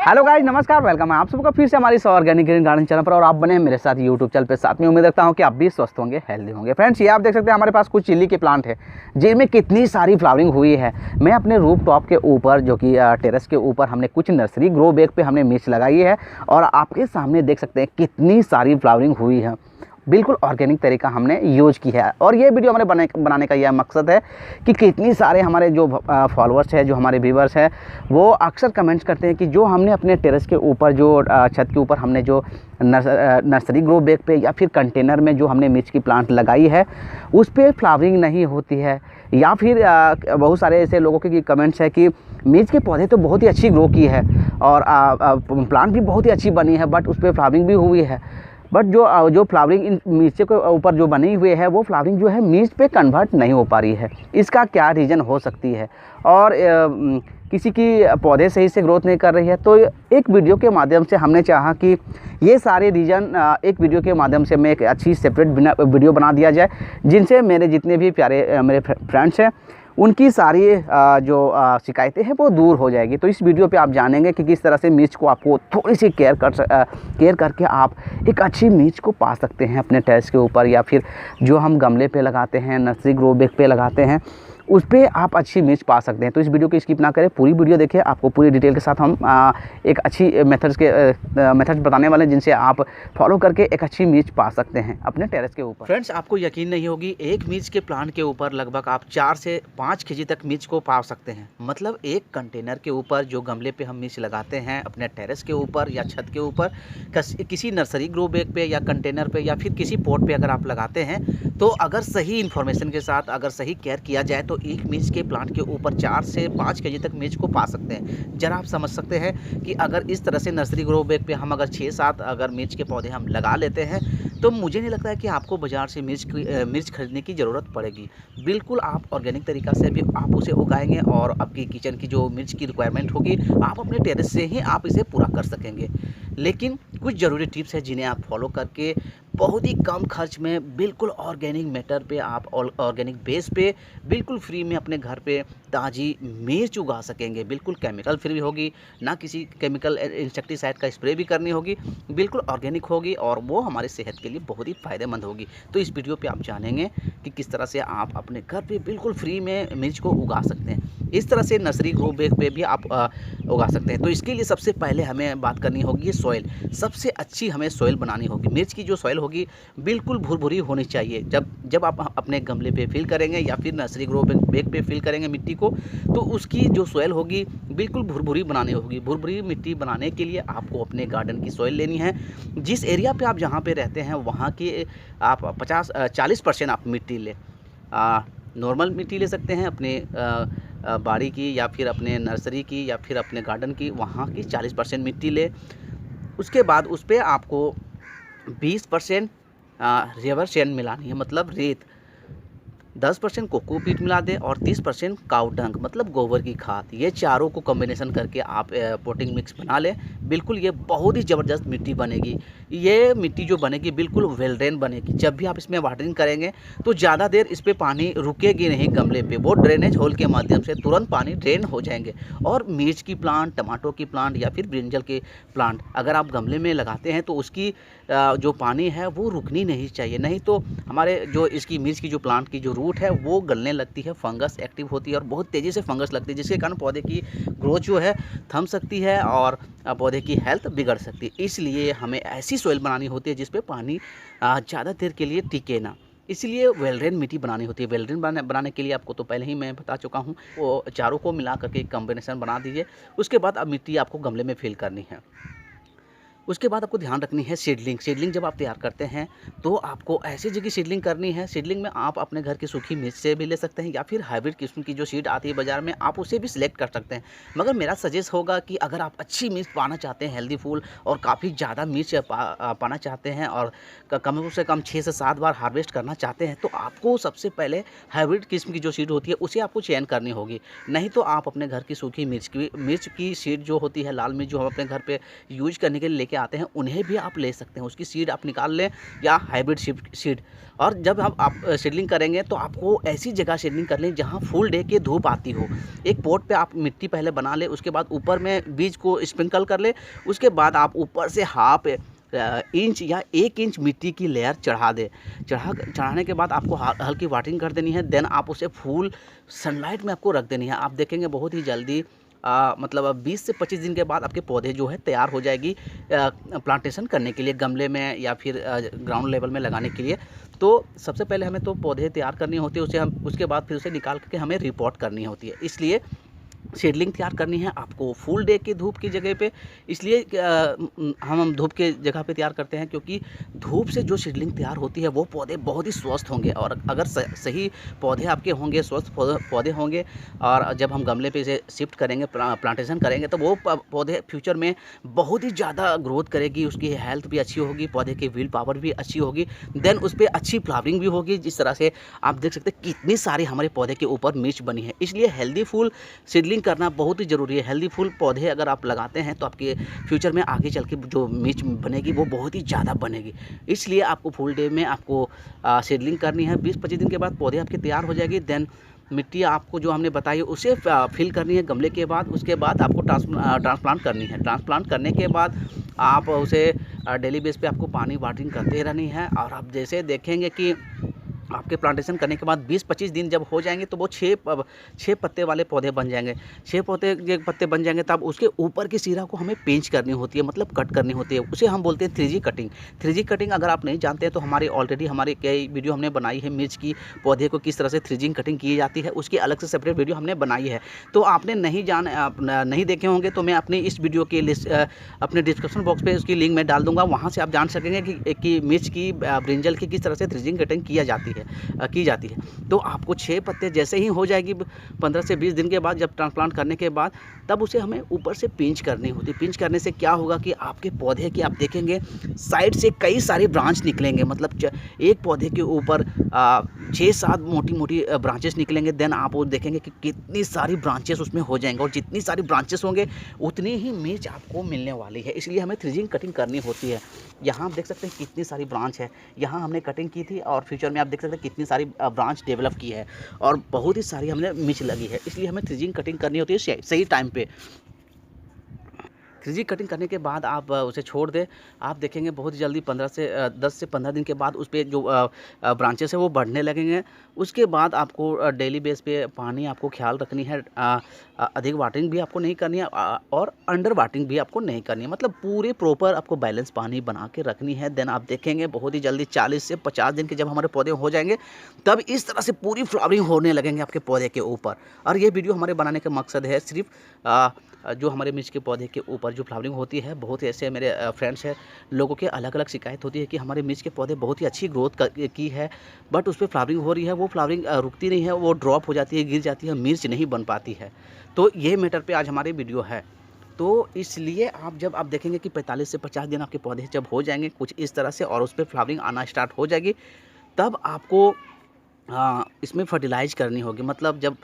Hello guys, नमस्कार, welcome है आप सबका फिर से हमारी ऑर्गेनिक ग्रीन गार्डन चैनल पर। और आप बने हैं मेरे साथ यूट्यूब चैनल पे। साथ में उम्मीद रखता हूं कि आप भी स्वस्थ होंगे, हेल्दी होंगे। फ्रेंड्स, ये आप देख सकते हैं हमारे पास कुछ चिल्ली के प्लांट है जिनमें कितनी सारी फ्लावरिंग हुई है। मैं अपने रूफ टॉप के ऊपर, जो कि टेरेस के ऊपर, हमने कुछ नर्सरी ग्रो बैग पे हमने मिर्च लगाई है और आपके सामने देख सकते हैं कितनी सारी फ्लावरिंग हुई है। बिल्कुल ऑर्गेनिक तरीका हमने यूज की है। और ये वीडियो हमारे बनाने का यह मकसद है कि कितनी सारे हमारे जो फॉलोअर्स हैं, जो हमारे व्यूवर्स हैं, वो अक्सर कमेंट्स करते हैं कि जो हमने अपने टेरेस के ऊपर, जो छत के ऊपर हमने जो नर्सरी ग्रो बैग पे या फिर कंटेनर में जो हमने मिर्च की प्लांट लगाई है, उस पर फ्लावरिंग नहीं होती है। या फिर बहुत सारे ऐसे लोगों के कमेंट्स है कि मिर्च के पौधे तो बहुत ही अच्छी ग्रो की है और प्लांट भी बहुत ही अच्छी बनी है, बट उस पर फ्लावरिंग भी हुई है। बट जो फ्लावरिंग इन मिर्च के ऊपर जो बनी हुई है, वो फ्लावरिंग जो है मिर्च पे कन्वर्ट नहीं हो पा रही है। इसका क्या रीज़न हो सकती है? और किसी की पौधे सही से ग्रोथ नहीं कर रही है। तो एक वीडियो के माध्यम से हमने चाहा कि ये सारे रीज़न एक वीडियो के माध्यम से मैं एक अच्छी सेपरेट वीडियो बना दिया जाए, जिनसे मेरे जितने भी प्यारे मेरे फ्रेंड्स हैं, उनकी सारी जो शिकायतें हैं वो दूर हो जाएगी। तो इस वीडियो पे आप जानेंगे कि किस तरह से मिर्च को आपको थोड़ी सी केयर करके आप एक अच्छी मिर्च को पा सकते हैं अपने टेरेस के ऊपर, या फिर जो हम गमले पे लगाते हैं, नर्सरी ग्रो बैग पे लगाते हैं, उस पर आप अच्छी मिर्च पा सकते हैं। तो इस वीडियो को स्किप ना करें, पूरी वीडियो देखिए। आपको पूरी डिटेल के साथ हम एक अच्छी मेथड्स बताने वाले हैं जिनसे आप फॉलो करके एक अच्छी मिर्च पा सकते हैं अपने टेरेस के ऊपर। फ्रेंड्स, आपको यकीन नहीं होगी, एक मिर्च के प्लांट के ऊपर लगभग आप 4 से 5 केजी तक मिर्च को पा सकते हैं। मतलब एक कंटेनर के ऊपर, जो गमले पे हम मिर्च लगाते हैं अपने टेरेस के ऊपर या छत के ऊपर, किसी नर्सरी ग्रो बैग पे या कंटेनर पे या फिर किसी पॉट पे अगर आप लगाते हैं, तो अगर सही इन्फॉर्मेशन के साथ अगर सही केयर किया जाए तो एक मिर्च के प्लांट के ऊपर 4 से 5 केजी तक मिर्च को पा सकते हैं। जरा आप समझ सकते हैं कि अगर इस तरह से नर्सरी ग्रो बैग पे हम अगर 6-7 अगर मिर्च के पौधे हम लगा लेते हैं, तो मुझे नहीं लगता है कि आपको बाज़ार से मिर्च खरीदने की ज़रूरत पड़ेगी। बिल्कुल आप ऑर्गेनिक तरीक़ा से भी आप उसे उगाएंगे और आपकी किचन की जो मिर्च की रिक्वायरमेंट होगी, आप अपने टेरेस से ही आप इसे पूरा कर सकेंगे। लेकिन कुछ ज़रूरी टिप्स हैं जिन्हें आप फॉलो करके बहुत ही कम खर्च में बिल्कुल ऑर्गेनिक मैटर पे, आप ऑर्गेनिक बेस पे बिल्कुल फ्री में अपने घर पे ताज़ी मिर्च उगा सकेंगे। बिल्कुल केमिकल फ्री होगी, ना किसी केमिकल इंसेक्टिसाइड का स्प्रे भी करनी होगी, बिल्कुल ऑर्गेनिक होगी और वो हमारी सेहत के लिए बहुत ही फ़ायदेमंद होगी। तो इस वीडियो पे आप जानेंगे कि किस तरह से आप अपने घर पे बिल्कुल फ्री में मिर्च को उगा सकते हैं। इस तरह से नर्सरी ग्रो बैग पे भी आप उगा सकते हैं। तो इसके लिए सबसे पहले हमें बात करनी होगी सॉइल। सबसे अच्छी हमें सॉइल बनानी होगी। मिर्च की जो सॉइल होगी बिल्कुल भुरभुरी होनी चाहिए। जब आप अपने गमले पे फिल करेंगे या फिर नर्सरी ग्रो बैग पे फिल करेंगे मिट्टी को, तो उसकी जो सॉइल होगी बिल्कुल भुरभुरी बनानी होगी। भुरभुरी मिट्टी बनाने के लिए आपको अपने गार्डन की सॉइल लेनी है। जिस एरिया पे आप जहाँ पे रहते हैं वहाँ की आप 40% आप मिट्टी लें। नॉर्मल मिट्टी ले सकते हैं अपने बाड़ी की, या फिर अपने नर्सरी की, या फिर अपने गार्डन की, वहाँ की 40% मिट्टी ले। उसके बाद उस पर आपको 20% रिवर सैंड मिलानी है, मतलब रेत। 10% कोकोपीट मिला दें और 30% काऊ डंग, मतलब गोबर की खाद। ये चारों को कॉम्बिनेशन करके आप पोटिंग मिक्स बना लें। बिल्कुल ये बहुत ही ज़बरदस्त मिट्टी बनेगी। ये मिट्टी जो बनेगी बिल्कुल वेल ड्रेन बनेगी। जब भी आप इसमें वाटरिंग करेंगे तो ज़्यादा देर इस पर पानी रुकेगी नहीं गमले पे, वो ड्रेनेज होल के माध्यम से तुरंत पानी ड्रेन हो जाएंगे। और मिर्च की प्लांट, टमाटो की प्लांट या फिर ब्रिंजल के प्लांट अगर आप गमले में लगाते हैं तो उसकी जो पानी है वो रुकनी नहीं चाहिए। नहीं तो हमारे जो इसकी मिर्च की जो प्लांट की जो रूट है वो गलने लगती है, फंगस एक्टिव होती है और बहुत तेज़ी से फंगस लगती है, जिसके कारण पौधे की ग्रोथ जो है थम सकती है और पौधे की हेल्थ बिगड़ सकती है। इसलिए हमें ऐसी सॉइल बनानी होती है जिस पे पानी ज़्यादा देर के लिए टिके ना। इसलिए वेल ड्रेन मिट्टी बनानी होती है। वेल ड्रेन बनाने के लिए आपको तो पहले ही मैं बता चुका हूँ, वो चारों को मिला करके एक कॉम्बिनेशन बना दीजिए। उसके बाद अब मिट्टी आपको गमले में फिल करनी है। उसके बाद आपको ध्यान रखनी है सीडलिंग। सीडलिंग जब आप तैयार करते हैं तो आपको ऐसी जगह सीडलिंग करनी है। सीडलिंग में आप अपने घर की सूखी मिर्च से भी ले सकते हैं, या फिर हाइब्रिड किस्म की जो सीड आती है बाज़ार में, आप उसे भी सिलेक्ट कर सकते हैं। मगर मेरा सजेस्ट होगा कि अगर आप अच्छी मिर्च पाना चाहते हैं, हेल्दी फूल, और काफ़ी ज़्यादा मिर्च पाना चाहते हैं और कम से कम 6 से 7 बार हार्वेस्ट करना चाहते हैं, तो आपको सबसे पहले हाइब्रिड किस्म की जो सीड होती है उसे आपको चयन करनी होगी। नहीं तो आप अपने घर की सूखी मिर्च की सीड जो होती है, लाल मिर्च, जो हम अपने घर पर यूज करने के लिए लेके आते हैं उन्हें भी आप ले सकते हैं, उसकी सीड आप निकाल लें या हाइब्रिड सीड। और जब आप सीडलिंग करेंगे तो आपको ऐसी जगह सीडलिंग कर लें जहाँ फुल डे की धूप आती हो। एक पॉट पे आप मिट्टी पहले बना लें, उसके बाद ऊपर में बीज को स्प्रिंकल कर ले, उसके बाद आप ऊपर से हाफ इंच या 1 इंच मिट्टी की लेयर चढ़ा दें। चढ़ाने के बाद आपको हल्की वाटरिंग कर देनी है। देन आप उसे फुल सनलाइट में आपको रख देनी है। आप देखेंगे बहुत ही जल्दी मतलब 20 से 25 दिन के बाद आपके पौधे जो है तैयार हो जाएगी प्लांटेशन करने के लिए, गमले में या फिर ग्राउंड लेवल में लगाने के लिए। तो सबसे पहले हमें तो पौधे तैयार करनी होती है, उसके बाद फिर उसे निकाल के हमें रिपोर्ट करनी होती है। इसलिए सीडलिंग तैयार करनी है आपको फुल डे की धूप की जगह पे। इसलिए हम धूप के जगह पे तैयार करते हैं, क्योंकि धूप से जो सीडलिंग तैयार होती है वो पौधे बहुत ही स्वस्थ होंगे। और अगर सही पौधे आपके होंगे, स्वस्थ पौधे होंगे, और जब हम गमले पे इसे शिफ्ट करेंगे, प्लांटेशन करेंगे, तो वो पौधे फ्यूचर में बहुत ही ज़्यादा ग्रोथ करेगी, उसकी हेल्थ भी अच्छी होगी, पौधे की विल पावर भी अच्छी होगी, देन उस पर अच्छी फ्लावरिंग भी होगी। जिस तरह से आप देख सकते हैं कितनी सारी हमारे पौधे के ऊपर मिर्च बनी है। इसलिए हेल्दी फुल सीडलिंग करना बहुत ही ज़रूरी है। हेल्दी फुल पौधे अगर आप लगाते हैं तो आपके फ्यूचर में आगे चल के जो मिर्च बनेगी वो बहुत ही ज़्यादा बनेगी। इसलिए आपको फुल डे में आपको सीडलिंग करनी है। 20-25 दिन के बाद पौधे आपके तैयार हो जाएगी। देन मिट्टी आपको जो हमने बताई उसे फिल करनी है गमले के बाद। उसके बाद आपको ट्रांसप्लांट करनी है। ट्रांसप्लांट करने के बाद आप उसे डेली बेस पे आपको पानी वाटरिंग करते रहनी है। और आप जैसे देखेंगे कि आपके प्लांटेशन करने के बाद 20-25 दिन जब हो जाएंगे तो वो 6 पत्ते वाले पौधे बन जाएंगे। 6 पत्ते बन जाएंगे तब उसके ऊपर की सिरा को हमें पिंच करनी होती है, मतलब कट करनी होती है। उसे हम बोलते हैं 3G कटिंग। 3G कटिंग अगर आप नहीं जानते हैं तो ऑलरेडी हमारे कई वीडियो हमने बनाई है, मिर्च की पौधे को किस तरह से 3G कटिंग की जाती है, उसकी अलग से सेपरेट वीडियो हमने बनाई है। तो आपने नहीं देखे होंगे तो मैं अपनी इस वीडियो की लिस्ट अपने डिस्क्रिप्शन बॉक्स पे उसकी लिंक मैं डाल दूंगा, वहाँ से आप जान सकेंगे कि मिर्च की ब्रिंजल की किस तरह से 3G कटिंग की जाती है। तो आपको 6 पत्ते जैसे ही हो जाएगी 15 से 20 दिन के बाद, जब ट्रांसप्लांट करने के बाद, तब उसे हमें ऊपर से पिंच करनी होती है। पिंच करने से क्या होगा कि आपके पौधे की आप देखेंगे साइड से कई सारे ब्रांच निकलेंगे, मतलब एक पौधे के ऊपर 6-7 मोटी ब्रांचेस निकलेंगे। देन आप वो देखेंगे कि कितनी सारी ब्रांचेस उसमें हो जाएंगे, और जितनी सारी ब्रांचेस होंगे उतनी ही मिर्च आपको मिलने वाली है। इसलिए हमें 3G कटिंग करनी होती है। यहाँ आप देख सकते हैं कितनी सारी ब्रांच है, यहाँ हमने कटिंग की थी, और फ्यूचर में आप देख सकते हैं कितनी सारी ब्रांच डेवलप की है, और बहुत ही सारी हमने मिर्च लगी है। इसलिए हमें 3G कटिंग करनी होती है सही टाइम पे। 3G कटिंग करने के बाद आप उसे छोड़ दें। आप देखेंगे बहुत जल्दी 10 से 15 दिन के बाद उस पर जो ब्रांचेस है वो बढ़ने लगेंगे। उसके बाद आपको डेली बेस पे पानी आपको ख्याल रखनी है, अधिक वाटरिंग भी आपको नहीं करनी है, और अंडर वाटरिंग भी आपको नहीं करनी है, मतलब पूरे प्रॉपर आपको बैलेंस पानी बना के रखनी है। देन आप देखेंगे बहुत ही जल्दी 40 से 50 दिन के जब हमारे पौधे हो जाएंगे, तब इस तरह से पूरी फ्लावरिंग होने लगेंगे आपके पौधे के ऊपर। और ये वीडियो हमारे बनाने का मकसद है सिर्फ जो हमारे मिर्च के पौधे के ऊपर जो फ्लावरिंग होती है, बहुत ऐसे मेरे फ्रेंड्स हैं, लोगों के अलग अलग शिकायत होती है कि हमारे मिर्च के पौधे बहुत ही अच्छी ग्रोथ की है, बट उस पर फ्लावरिंग हो रही है, वो फ्लावरिंग रुकती नहीं है, वो ड्रॉप हो जाती है, गिर जाती है, मिर्च नहीं बन पाती है। तो ये मैटर पे आज हमारी वीडियो है। तो इसलिए जब आप देखेंगे कि 45 से 50 दिन आपके पौधे जब हो जाएंगे कुछ इस तरह से, और उस पर फ्लावरिंग आना स्टार्ट हो जाएगी, तब आपको इसमें फर्टिलाइज करनी होगी। मतलब जब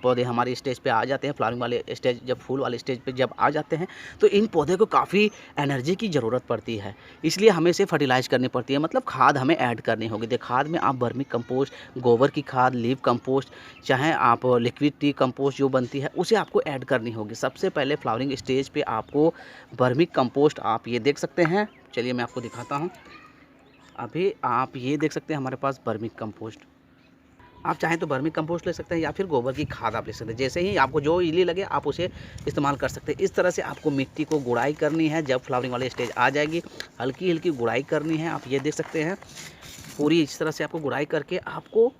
पौधे हमारे स्टेज पे आ जाते हैं, फ्लावरिंग वाले स्टेज, जब फूल वाले स्टेज पे जब आ जाते हैं, तो इन पौधे को काफ़ी एनर्जी की ज़रूरत पड़ती है। इसलिए हमें इसे फर्टिलाइज करनी पड़ती है, मतलब खाद हमें ऐड करनी होगी। देखिए खाद में आप वर्मी कंपोस्ट, गोबर की खाद, लीव कंपोस्ट, चाहे आप लिक्विड टी कंपोस्ट जो बनती है उसे आपको ऐड करनी होगी। सबसे पहले फ्लावरिंग स्टेज पर आपको वर्मी कंपोस्ट, आप ये देख सकते हैं, चलिए मैं आपको दिखाता हूँ। अभी आप ये देख सकते हैं हमारे पास वर्मी कंपोस्ट, आप चाहें तो वर्मी कंपोस्ट ले सकते हैं या फिर गोबर की खाद आप ले सकते हैं। जैसे ही आपको जो इजीली लगे आप उसे इस्तेमाल कर सकते हैं। इस तरह से आपको मिट्टी को गुड़ाई करनी है। जब फ्लावरिंग वाली स्टेज आ जाएगी, हल्की हल्की गुड़ाई करनी है। आप ये देख सकते हैं पूरी इस तरह से आपको गुड़ाई करके आपको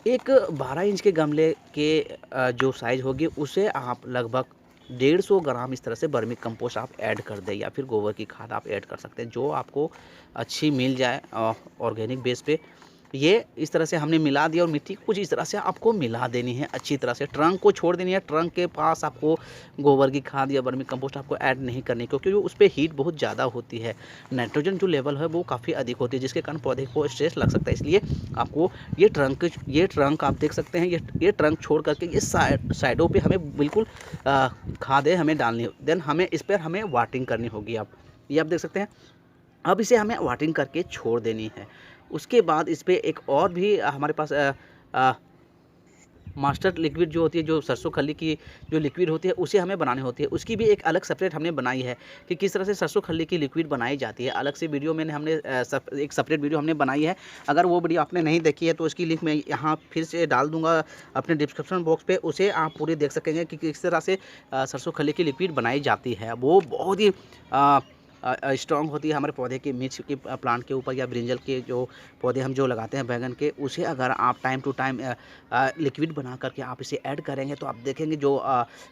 एक 12 इंच के गमले के जो साइज़ होगी उसे आप लगभग 150 ग्राम इस तरह से वर्मी कंपोस्ट आप ऐड कर दें, या फिर गोबर की खाद आप ऐड कर सकते हैं, जो आपको अच्छी मिल जाए ऑर्गेनिक बेस पे। ये इस तरह से हमने मिला दिया, और मिट्टी कुछ इस तरह से आपको मिला देनी है अच्छी तरह से। ट्रंक को छोड़ देनी है, ट्रंक के पास आपको गोबर की खाद या वर्मी कंपोस्ट आपको ऐड नहीं करनी, क्योंकि उस पर हीट बहुत ज़्यादा होती है, नाइट्रोजन जो लेवल है वो काफ़ी अधिक होती है, जिसके कारण पौधे को स्ट्रेस लग सकता है। इसलिए आपको ये ट्रंक आप देख सकते हैं, ये ट्रंक छोड़ करके ये साइडों पर हमें बिल्कुल खादें हमें डालनी है। देन इस पर हमें वाटरिंग करनी होगी। आप ये आप देख सकते हैं। अब इसे हमें वाटरिंग करके छोड़ देनी है। उसके बाद इस पे एक और भी हमारे पास मास्टर लिक्विड जो होती है, जो सरसों खल्ली की जो लिक्विड होती है उसे हमें बनानी होती है। उसकी भी एक अलग सेपरेट हमने बनाई है कि किस तरह से सरसों खल्ली की लिक्विड बनाई जाती है। अलग से वीडियो मैंने हमने एक सेपरेट वीडियो हमने बनाई है। अगर वो वीडियो आपने नहीं देखी है तो उसकी लिंक मैं यहाँ फिर से डाल दूँगा अपने डिस्क्रिप्शन बॉक्स पे, उसे आप पूरी देख सकेंगे कि किस तरह से सरसों खल्ली की लिक्विड बनाई जाती है। वो बहुत ही स्ट्रॉन्ग होती है हमारे पौधे की, मिर्च के प्लांट के ऊपर या ब्रिंजल के जो पौधे हम जो लगाते हैं बैगन के, उसे अगर आप टाइम टू टाइम लिक्विड बना करके आप इसे ऐड करेंगे तो आप देखेंगे जो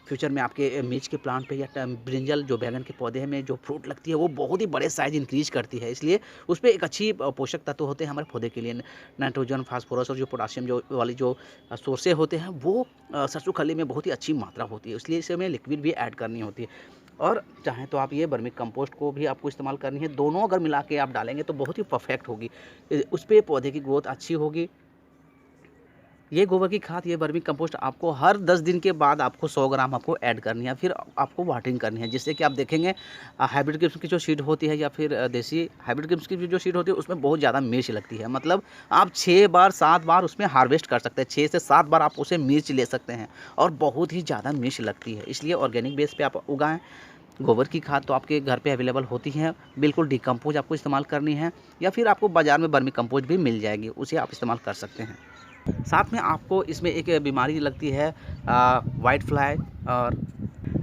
फ्यूचर में आपके मिर्च के प्लांट पे या ब्रिंजल जो बैगन के पौधे में जो फ्रूट लगती है वो बहुत ही बड़े साइज इंक्रीज करती है। इसलिए उस पर एक अच्छी पोषक तत्व होते हैं हमारे पौधे के लिए, नाइट्रोजन, फास्फोरस और जो पोटासियम जो वाली जो सोर्सेज होते हैं वो सरसों खल्ली में बहुत ही अच्छी मात्रा होती है। इसलिए इसे हमें लिक्विड भी ऐड करनी होती है। और चाहें तो आप ये वर्मी कंपोस्ट को भी आपको इस्तेमाल करनी है। दोनों अगर मिला के आप डालेंगे तो बहुत ही परफेक्ट होगी, उस पर पौधे की ग्रोथ अच्छी होगी। ये गोबर की खाद, ये वर्मी कंपोस्ट आपको हर 10 दिन के बाद आपको 100 ग्राम आपको ऐड करनी है, फिर आपको वाटरिंग करनी है, जिससे कि आप देखेंगे हाइब्रिड किस्म की जो सीड होती है या फिर देसी हाइब्रिड किस्म की जो सीड होती है उसमें बहुत ज़्यादा मिर्च लगती है। मतलब आप 6 बार 7 बार उसमें हार्वेस्ट कर सकते हैं, 6 से 7 बार आप उसे मिर्च ले सकते हैं और बहुत ही ज़्यादा मिर्च लगती है। इसलिए ऑर्गेनिक बेस पर आप उगाएँ। गोबर की खाद तो आपके घर पे अवेलेबल होती है, बिल्कुल डिकम्पोज आपको इस्तेमाल करनी है, या फिर आपको बाज़ार में वर्मी कंपोस्ट भी मिल जाएगी, उसे आप इस्तेमाल कर सकते हैं। साथ में आपको इसमें एक बीमारी लगती है वाइट फ्लाई और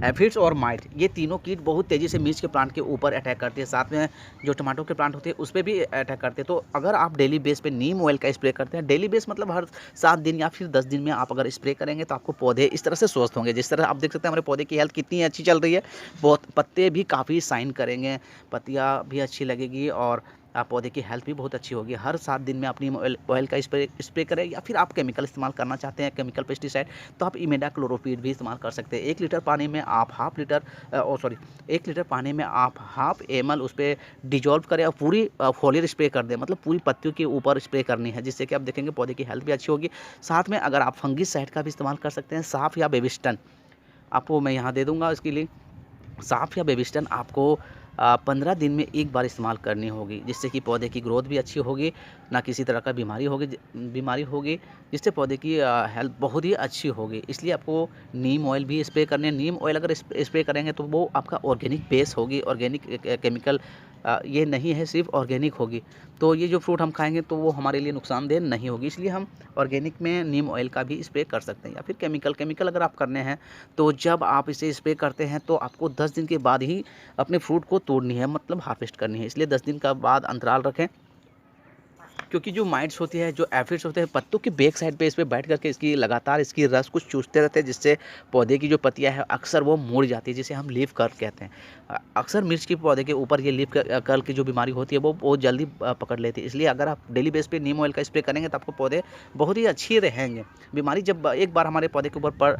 एफिड्स और माइट, ये तीनों कीट बहुत तेज़ी से मिर्च के प्लांट के ऊपर अटैक करती है। साथ में जो टमाटो के प्लांट होते हैं उस पर भी अटैक करते हैं। तो अगर आप डेली बेस पे नीम ऑयल का स्प्रे करते हैं, डेली बेस मतलब हर 7 दिन या फिर 10 दिन में आप अगर स्प्रे करेंगे तो आपको पौधे इस तरह से स्वस्थ होंगे। जिस तरह आप देख सकते हैं हमारे पौधे की हेल्थ कितनी अच्छी चल रही है, बहुत पत्ते भी काफ़ी शाइन करेंगे, पत्तियाँ भी अच्छी लगेगी और पौधे की हेल्थ भी बहुत अच्छी होगी। हर 7 दिन में आप नीम ऑयल का स्प्रे करें, या फिर आप केमिकल इस्तेमाल करना चाहते हैं, केमिकल पेस्टिसाइड, तो आप इमिडाक्लोरोपीड भी इस्तेमाल कर सकते हैं। 1 लीटर पानी में आप 1 लीटर पानी में आप हाफ ml उस पर डिजॉल्व करें और पूरी फॉलियर स्प्रे कर दें, मतलब पूरी पत्तियों के ऊपर स्प्रे करनी है, जिससे कि आप देखेंगे पौधे की हेल्थ भी अच्छी होगी। साथ में अगर आप फंगिसाइड का भी इस्तेमाल कर सकते हैं, साफ या बेबिस्टन, आपको मैं यहाँ दे दूँगा इसके लिए। साफ या बेबिस्टन आपको 15 दिन में एक बार इस्तेमाल करनी होगी, जिससे कि पौधे की ग्रोथ भी अच्छी होगी, ना किसी तरह का बीमारी होगी, जिससे पौधे की हेल्थ बहुत ही अच्छी होगी। इसलिए आपको नीम ऑयल भी स्प्रे करने हैं। नीम ऑयल अगर स्प्रे करेंगे तो वो आपका ऑर्गेनिक बेस होगी, ऑर्गेनिक केमिकल ये नहीं है, सिर्फ ऑर्गेनिक होगी। तो ये जो फ्रूट हम खाएंगे तो वो हमारे लिए नुकसानदेह नहीं होगी। इसलिए हम ऑर्गेनिक में नीम ऑयल का भी स्प्रे कर सकते हैं, या फिर केमिकल अगर आप करने हैं तो जब आप इसे स्प्रे करते हैं तो आपको 10 दिन के बाद ही अपने फ्रूट को तोड़नी है, मतलब हार्वेस्ट करनी है। इसलिए 10 दिन का बाद अंतराल रखें, क्योंकि जो माइट्स होती है, जो एफिड्स होते हैं, पत्तों की बैक साइड पे इस पे बैठ करके इसकी लगातार इसकी रस कुछ चूसते रहते हैं, जिससे पौधे की जो पत्तियां है अक्सर वो मुड़ जाती है, जिसे हम लीफ कर्ल कहते हैं। अक्सर मिर्च के पौधे के ऊपर ये लीफ कर्ल की जो बीमारी होती है वो बहुत जल्दी पकड़ लेती है। इसलिए अगर आप डेली बेस पे नीम ऑयल का स्प्रे करेंगे तो आपको पौधे बहुत ही अच्छी रहेंगे। बीमारी जब एक बार हमारे पौधे के ऊपर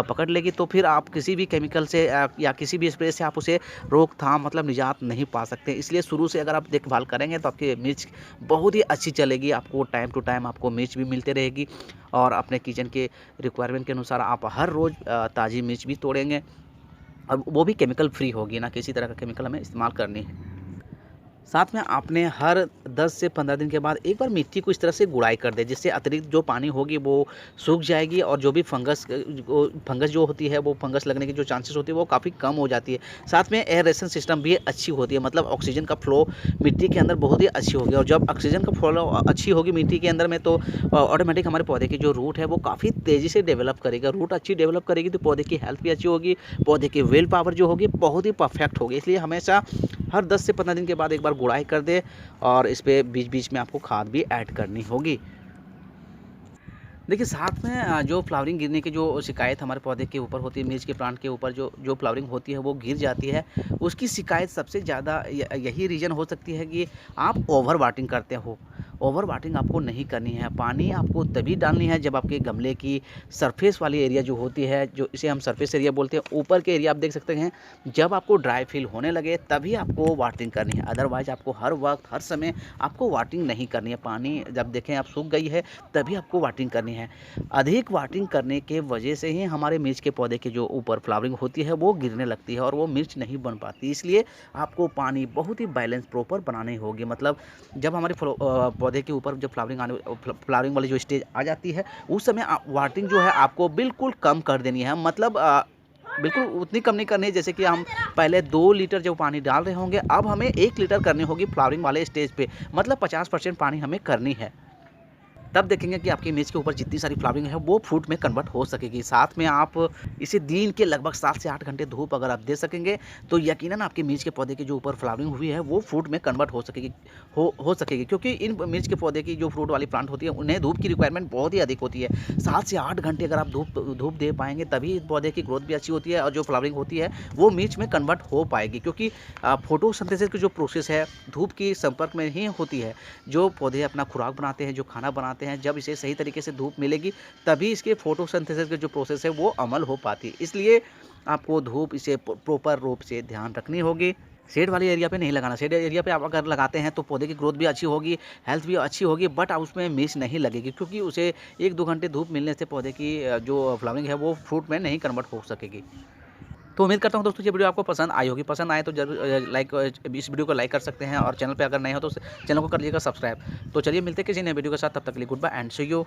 पकड़ लेगी तो फिर आप किसी भी केमिकल से या किसी भी स्प्रे से आप उसे रोकथाम मतलब निजात नहीं पा सकते। इसलिए शुरू से अगर आप देखभाल करेंगे तो आपकी मिर्च बहुत ही अच्छी चलेगी, आपको टाइम टू टाइम आपको मिर्च भी मिलते रहेगी और अपने किचन के रिक्वायरमेंट के अनुसार आप हर रोज़ ताज़ी मिर्च भी तोड़ेंगे, और वो भी केमिकल फ्री होगी, ना किसी तरह का केमिकल हमें इस्तेमाल करनी है। साथ में आपने हर 10 से 15 दिन के बाद एक बार मिट्टी को इस तरह से गुड़ाई कर दे, जिससे अतिरिक्त जो पानी होगी वो सूख जाएगी और जो भी फंगस जो होती है, वो फंगस लगने की जो चांसेस होती है वो काफ़ी कम हो जाती है। साथ में एयरेशन सिस्टम भी अच्छी होती है, मतलब ऑक्सीजन का फ्लो मिट्टी के अंदर बहुत ही अच्छी होगी, और जब ऑक्सीजन का फ्लो अच्छी होगी मिट्टी के अंदर में तो ऑटोमेटिक हमारे पौधे की जो रूट है वो काफ़ी तेज़ी से डेवलप करेगा। रूट अच्छी डेवलप करेगी तो पौधे की हेल्थ भी अच्छी होगी, पौधे की विल पावर जो होगी बहुत ही परफेक्ट होगी। इसलिए हमेशा हर 10 से 15 दिन के बाद एक बार गुड़ाई कर दे, और इस पे बीच बीच में आपको खाद भी ऐड करनी होगी। देखिए साथ में जो फ्लावरिंग गिरने की जो शिकायत हमारे पौधे के ऊपर होती है, मिर्च के प्लांट के ऊपर जो फ्लावरिंग होती है वो गिर जाती है, उसकी शिकायत सबसे ज़्यादा यही रीज़न हो सकती है कि आप ओवर वाटरिंग करते हो। ओवर वाटरिंग आपको नहीं करनी है। पानी आपको तभी डालनी है जब आपके गमले की सरफेस वाली एरिया जो होती है, जो इसे हम सरफेस एरिया बोलते हैं, ऊपर के एरिया आप देख सकते हैं, जब आपको ड्राई फील होने लगे तभी आपको वाटरिंग करनी है। अदरवाइज़ आपको हर वक्त हर समय आपको वाटरिंग नहीं करनी है। पानी जब देखें आप सूख गई है तभी आपको वाटरिंग करनी है। अधिक वाटरिंग करने के वजह से ही हमारे मिर्च के पौधे के जो ऊपर फ्लावरिंग होती है वो गिरने लगती है और वो मिर्च नहीं बन पाती। इसलिए आपको पानी बहुत ही बैलेंस प्रॉपर बनानी होगी। मतलब जब हमारे पौधे के ऊपर जब फ्लावरिंग वाली जो स्टेज आ जाती है उस समय वाटरिंग जो है आपको बिल्कुल कम कर देनी है। मतलब बिल्कुल उतनी कम नहीं करनी है जैसे कि हम पहले 2 लीटर जो पानी डाल रहे होंगे, अब हमें 1 लीटर करनी होगी फ्लावरिंग वाले स्टेज पे। मतलब 50% पानी हमें करनी है। तब देखेंगे कि आपकी मिर्च के ऊपर जितनी सारी फ्लावरिंग है वो फ्रूट में कन्वर्ट हो सकेगी। साथ में आप इसे दिन के लगभग 7 से 8 घंटे धूप अगर आप दे सकेंगे तो यकीनन आपके मिर्च के पौधे की जो ऊपर फ्लावरिंग हुई है वो फ्रूट में कन्वर्ट हो सकेगी। क्योंकि इन मिर्च के पौधे की जो फ्रूट वाली प्लांट होती है उन्हें धूप की रिक्वायरमेंट बहुत ही अधिक होती है। 7 से 8 घंटे अगर आप धूप दे पाएंगे तभी पौधे की ग्रोथ भी अच्छी होती है और जो फ्लावरिंग होती है वो मिर्च में कन्वर्ट हो पाएगी। क्योंकि फोटोसिंथेसिस की जो प्रोसेस है धूप की संपर्क में ही होती है। जो पौधे अपना खुराक बनाते हैं, जो खाना बनाते हैं, जब इसे सही तरीके से धूप मिलेगी तभी इसके फोटोसिंथेसिस की जो प्रोसेस है वो अमल हो पाती है। इसलिए आपको धूप इसे प्रॉपर रूप से ध्यान रखनी होगी। शेड वाले एरिया पे नहीं लगाना। शेड एरिया पे आप अगर लगाते हैं तो पौधे की ग्रोथ भी अच्छी होगी, हेल्थ भी अच्छी होगी, बट उसमें मिर्च नहीं लगेगी क्योंकि उसे 1-2 घंटे धूप मिलने से पौधे की जो फ्लावरिंग है वो फ्रूट में नहीं कन्वर्ट हो सकेगी। तो उम्मीद करता हूँ दोस्तों ये वीडियो आपको पसंद आई होगी। पसंद आए तो जरूर इस वीडियो को लाइक कर सकते हैं और चैनल पे अगर नए हो तो चैनल को कर लीजिएगा सब्सक्राइब। तो चलिए मिलते हैं किसी नए वीडियो के साथ, तब तक के लिए good bye and see you.